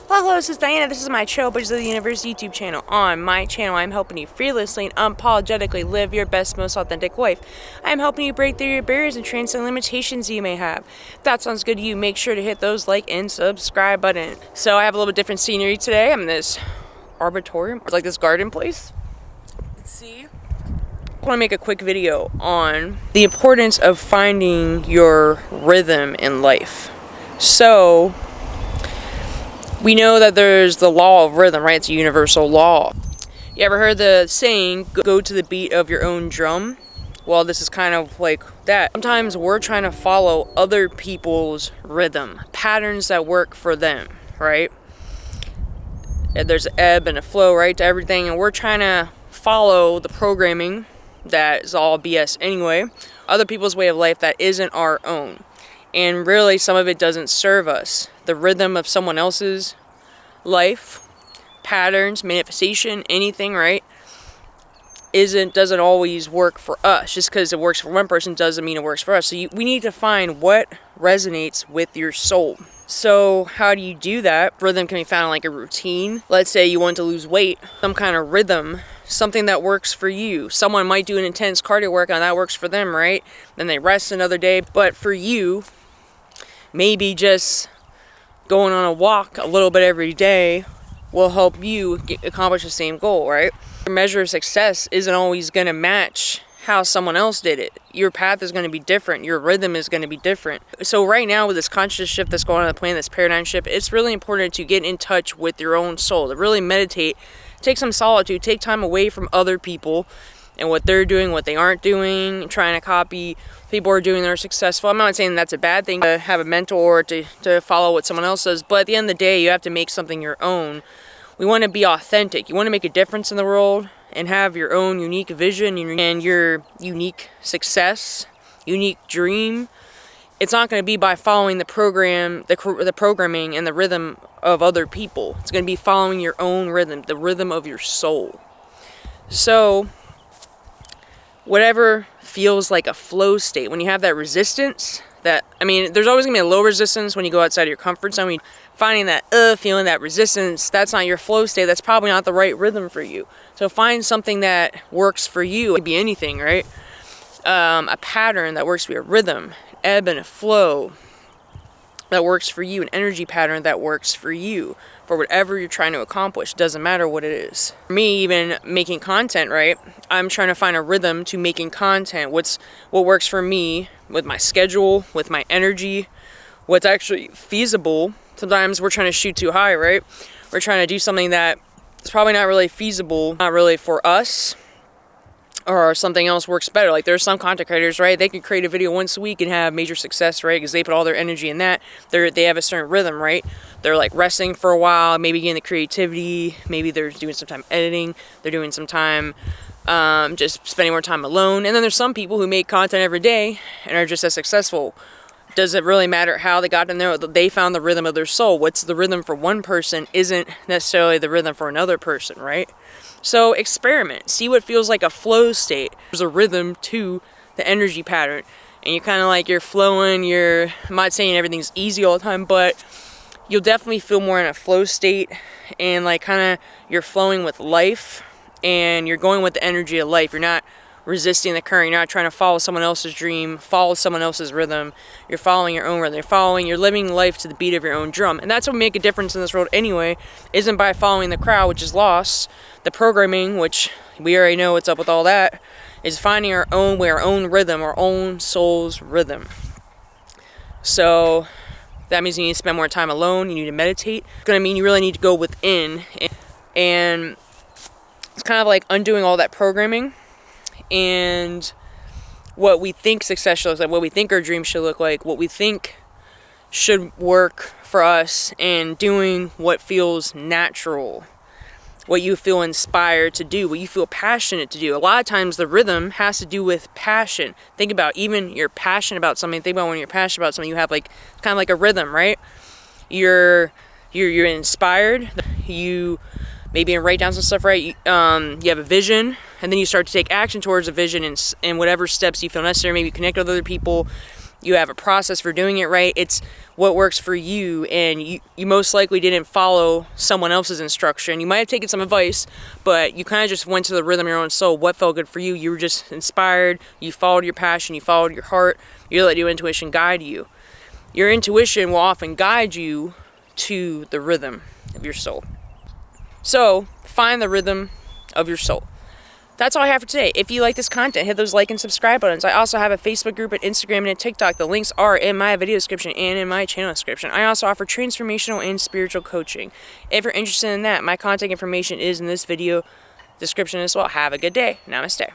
Hello, this is Diana. This is my Trailblazers of the Universe YouTube channel. On my channel, I'm helping you fearlessly and unapologetically live your best, most authentic life. I'm helping you break through your barriers and transcend limitations you may have. If that sounds good to you, make sure to hit those like and subscribe button. So I have a little bit different scenery today. I'm in this arboretum, like this garden place. Let's see. I want to make a quick video on the importance of finding your rhythm in life. So we know that there's the law of rhythm, right? It's a universal law. You ever heard the saying, go to the beat of your own drum? Well, this is kind of like that. Sometimes we're trying to follow other people's rhythm, patterns that work for them, right? There's an ebb and a flow, right, to everything, and we're trying to follow the programming that is all BS anyway, other people's way of life that isn't our own. And really, some of it doesn't serve us. The rhythm of someone else's life, patterns, manifestation, anything, right, doesn't always work for us. Just because it works for one person doesn't mean it works for us. So we need to find what resonates with your soul. So how do you do that? Rhythm can be found in like a routine. Let's say you want to lose weight, some kind of rhythm, something that works for you. Someone might do an intense cardio workout and that works for them, right? Then they rest another day. But for you, maybe just going on a walk a little bit every day will help you accomplish the same goal, right? Your measure of success isn't always going to match how someone else did it. Your path is going to be different. Your rhythm is going to be different. So right now with this conscious shift that's going on in the planet, this paradigm shift, it's really important to get in touch with your own soul, to really meditate, take some solitude, take time away from other people and what they're doing, what they aren't doing, trying to copy people are doing that are successful. I'm not saying that's a bad thing to have a mentor or to follow what someone else does, but at the end of the day, you have to make something your own. We want to be authentic. You want to make a difference in the world and have your own unique vision and your unique success, unique dream. It's not going to be by following the programming and the rhythm of other people. It's going to be following your own rhythm, the rhythm of your soul. So whatever feels like a flow state, when you have that resistance, there's always gonna be a low resistance when you go outside of your comfort zone. Finding that feeling, that resistance, that's not your flow state. That's probably not the right rhythm for you. So find something that works for you. It could be anything, right? A pattern that works for your rhythm, ebb and a flow that works for you, an energy pattern that works for you, for whatever you're trying to accomplish. Doesn't matter what it is. For me, even making content, right? I'm trying to find a rhythm to making content. What works for me with my schedule, with my energy, what's actually feasible. Sometimes we're trying to shoot too high, right? We're trying to do something that is probably not really feasible, not really for us, or something else works better. Like there's some content creators, right? They can create a video once a week and have major success, right? Because they put all their energy in that. They have a certain rhythm, right? They're like resting for a while, maybe getting the creativity. Maybe they're doing some time editing. They're doing some time just spending more time alone. And then there's some people who make content every day and are just as successful. Does it really matter how they got in there? They found the rhythm of their soul. What's the rhythm for one person isn't necessarily the rhythm for another person, right? So experiment, see what feels like a flow state. There's a rhythm to the energy pattern, and you're kind of like, you're flowing, I'm not saying everything's easy all the time, but you'll definitely feel more in a flow state, and like kind of you're flowing with life, and you're going with the energy of life. You're not resisting the current. You're not trying to follow someone else's dream, follow someone else's rhythm. You're following your own rhythm. You're living life to the beat of your own drum. And that's what make a difference in this world anyway, isn't by following the crowd, which is lost. The programming, which we already know what's up with all that, is finding our own way, our own rhythm, our own soul's rhythm. So that means you need to spend more time alone. You need to meditate. It's going to mean you really need to go within. And it's kind of like undoing all that programming and what we think success should look like, what we think our dream should look like, what we think should work for us, and doing what feels natural, what you feel inspired to do, what you feel passionate to do. A lot of times the rhythm has to do with passion. Think about even you're passionate about something. Think about when you're passionate about something, you have like kind of like a rhythm, right? You're inspired. You maybe and write down some stuff, right? You have a vision, and then you start to take action towards a vision and whatever steps you feel necessary. Maybe connect with other people. You have a process for doing it, right? It's what works for you, and you most likely didn't follow someone else's instruction. You might have taken some advice, but you kind of just went to the rhythm of your own soul. What felt good for you? You were just inspired. You followed your passion. You followed your heart. You let your intuition guide you. Your intuition will often guide you to the rhythm of your soul. So find the rhythm of your soul. That's all I have for today. If you like this content, hit those like and subscribe buttons. I also have a Facebook group, an Instagram, and a TikTok. The links are in my video description and in my channel description. I also offer transformational and spiritual coaching. If you're interested in that, my contact information is in this video description as well. Have a good day. Namaste.